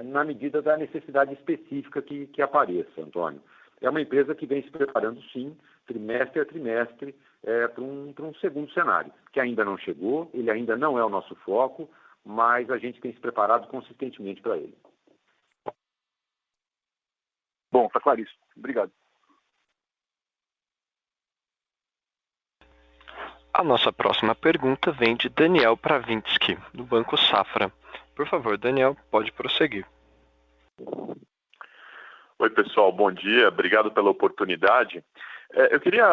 na medida da necessidade específica que apareça, Antônio. É uma empresa que vem se preparando, sim, trimestre a trimestre, para um segundo cenário, que ainda não chegou, ele ainda não é o nosso foco, mas a gente tem se preparado consistentemente para ele. Bom, está claríssimo. Obrigado. A nossa próxima pergunta vem de Daniel Pravinsky, do Banco Safra. Por favor, Daniel, pode prosseguir. Oi, pessoal, bom dia. Obrigado pela oportunidade. Eu queria,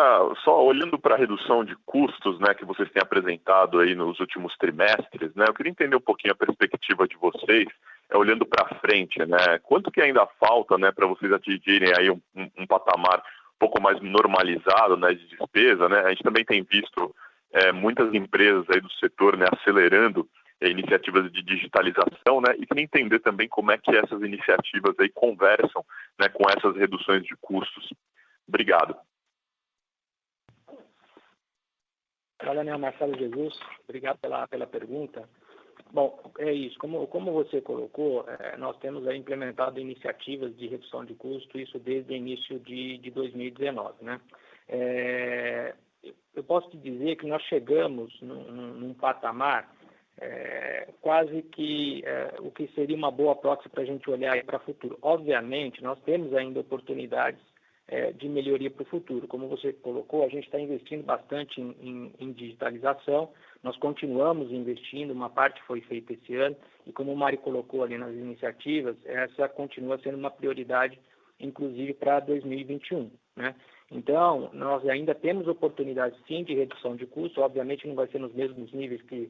só olhando para a redução de custos, né, que vocês têm apresentado aí nos últimos trimestres, né, eu queria entender um pouquinho a perspectiva de vocês, olhando para frente, né, quanto que ainda falta, né, para vocês atingirem aí um patamar um pouco mais normalizado, né, de despesa, né? A gente também tem visto muitas empresas aí do setor, né, acelerando iniciativas de digitalização, né, e queria entender também como é que essas iniciativas aí conversam, né, com essas reduções de custos. Obrigado. Olá, Daniel, Marcelo Jesus, obrigado pela pergunta. Bom, é isso, como você colocou, nós temos aí implementado iniciativas de redução de custo, isso desde o início de 2019, né? Eu posso te dizer que nós chegamos num patamar quase que o que seria uma boa proxy para a gente olhar para o futuro. Obviamente, nós temos ainda oportunidades de melhoria para o futuro. Como você colocou, a gente está investindo bastante em digitalização, nós continuamos investindo, uma parte foi feita esse ano, e como o Mário colocou ali nas iniciativas, essa continua sendo uma prioridade, inclusive para 2021, né? Então, nós ainda temos oportunidades, sim, de redução de custo, obviamente não vai ser nos mesmos níveis que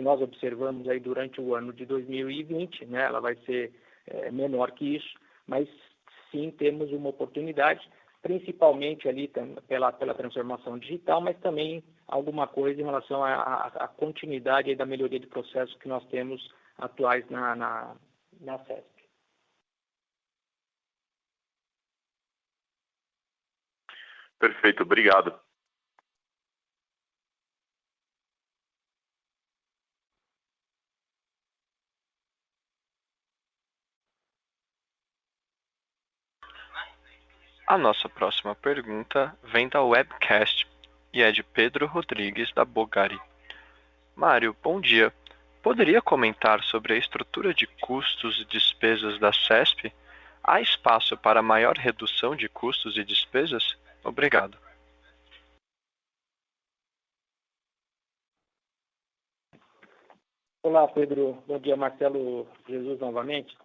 nós observamos aí durante o ano de 2020, né? Ela vai ser menor que isso, mas sim temos uma oportunidade, principalmente ali pela transformação digital, mas também alguma coisa em relação à continuidade e da melhoria de processos que nós temos atuais na CESP. Perfeito, obrigado. A nossa próxima pergunta vem da webcast e é de Pedro Rodrigues, da Bogari. Mário, bom dia. Poderia comentar sobre a estrutura de custos e despesas da CESP? Há espaço para maior redução de custos e despesas? Obrigado. Olá, Pedro. Bom dia, Marcelo Jesus novamente.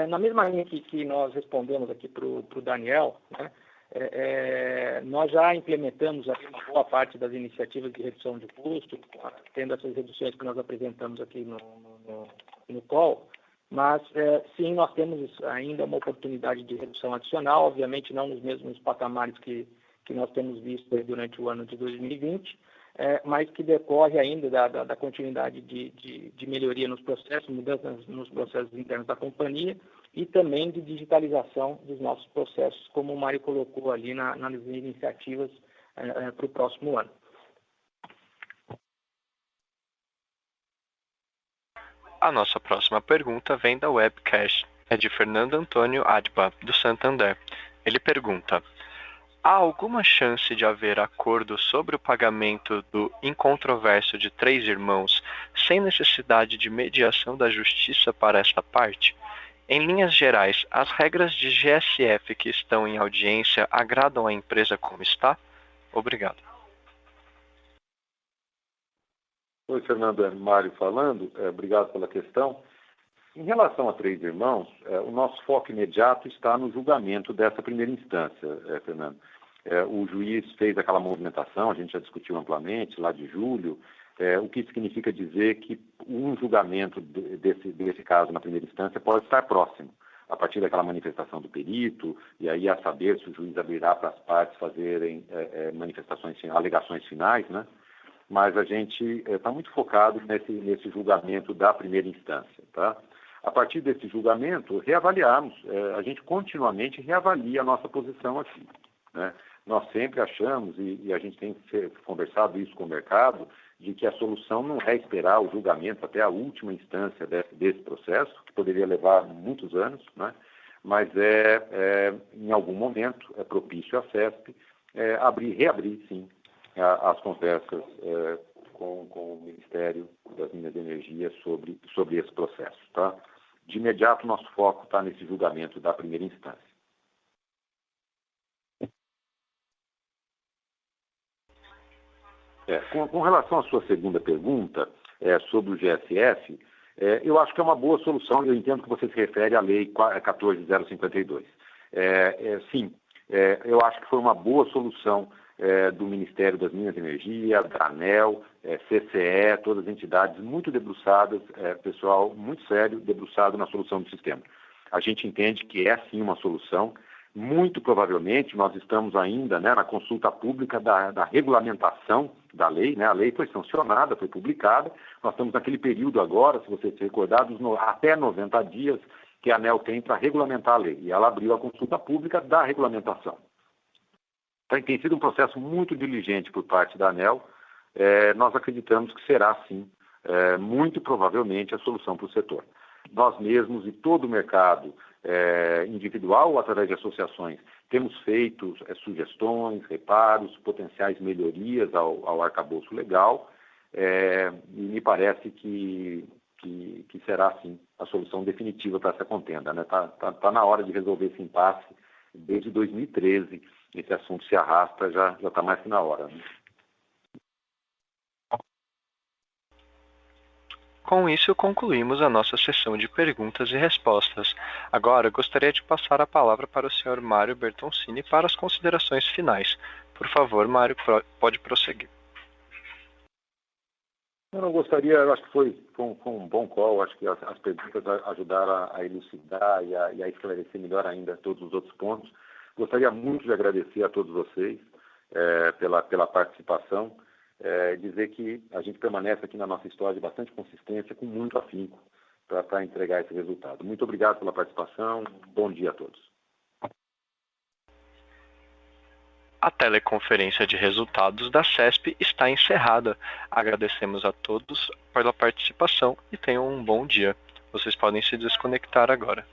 Na mesma linha que nós respondemos aqui para o Daniel, né, Nós já implementamos aqui uma boa parte das iniciativas de redução de custo, tendo essas reduções que nós apresentamos aqui no call, mas sim, nós temos ainda uma oportunidade de redução adicional, obviamente não nos mesmos patamares que nós temos visto durante o ano de 2020, mas que decorre ainda da continuidade de melhoria nos processos, mudanças nos processos internos da companhia e também de digitalização dos nossos processos, como o Mário colocou ali nas iniciativas para o próximo ano. A nossa próxima pergunta vem da webcast. É de Fernando Antônio Adba, do Santander. Ele pergunta: há alguma chance de haver acordo sobre o pagamento do incontroverso de 3 irmãos sem necessidade de mediação da justiça para esta parte? Em linhas gerais, as regras de GSF que estão em audiência agradam a empresa como está? Obrigado. Oi, Fernando, é Mário falando. Obrigado pela questão. Em relação a 3 irmãos, o nosso foco imediato está no julgamento dessa primeira instância, Fernando. O juiz fez aquela movimentação, a gente já discutiu amplamente, lá de julho, o que significa dizer que um julgamento desse caso na primeira instância pode estar próximo, a partir daquela manifestação do perito, e aí a saber se o juiz abrirá para as partes fazerem alegações finais, né? Mas a gente está muito focado nesse julgamento da primeira instância, tá? A partir desse julgamento, reavaliarmos, a gente continuamente reavalia a nossa posição aqui, né? Nós sempre achamos, e a gente tem conversado isso com o mercado, de que a solução não é esperar o julgamento até a última instância desse processo, que poderia levar muitos anos, né? Mas em algum momento, é propício à CESP reabrir, sim, as conversas com o Ministério das Minas e Energia sobre esse processo, tá? De imediato, nosso foco está nesse julgamento da primeira instância. Com relação à sua segunda pergunta, sobre o GSF, eu acho que é uma boa solução. Eu entendo que você se refere à Lei 14.052. Sim, eu acho que foi uma boa solução do Ministério das Minas e Energia, da ANEEL, CCE, todas as entidades muito debruçadas, pessoal muito sério, debruçado na solução do sistema. A gente entende que é sim uma solução. Muito provavelmente nós estamos ainda, né, na consulta pública da regulamentação da lei, né? A lei foi sancionada, foi publicada, nós estamos naquele período agora, se vocês se recordar, até 90 dias que a ANEEL tem para regulamentar a lei, e ela abriu a consulta pública da regulamentação. Então, tem sido um processo muito diligente por parte da ANEEL. Nós acreditamos que será, sim, muito provavelmente a solução para o setor. Nós mesmos e todo o mercado individual ou através de associações temos feito sugestões, reparos, potenciais melhorias ao arcabouço legal, e me parece que será, sim, a solução definitiva para essa contenda, né? Tá na hora de resolver esse impasse. Desde 2013, esse assunto se arrasta, já está mais que na hora, né? Com isso, concluímos a nossa sessão de perguntas e respostas. Agora, gostaria de passar a palavra para o senhor Mário Bertoncini para as considerações finais. Por favor, Mário, pode prosseguir. Eu não gostaria, eu acho que foi um bom call, acho que as perguntas ajudaram a elucidar e a esclarecer melhor ainda todos os outros pontos. Gostaria muito de agradecer a todos vocês pela participação. Dizer que a gente permanece aqui na nossa história de bastante consistência, com muito afinco, para entregar esse resultado. Muito obrigado pela participação. Bom dia a todos. A teleconferência de resultados da CESP está encerrada. Agradecemos a todos pela participação e tenham um bom dia. Vocês podem se desconectar agora.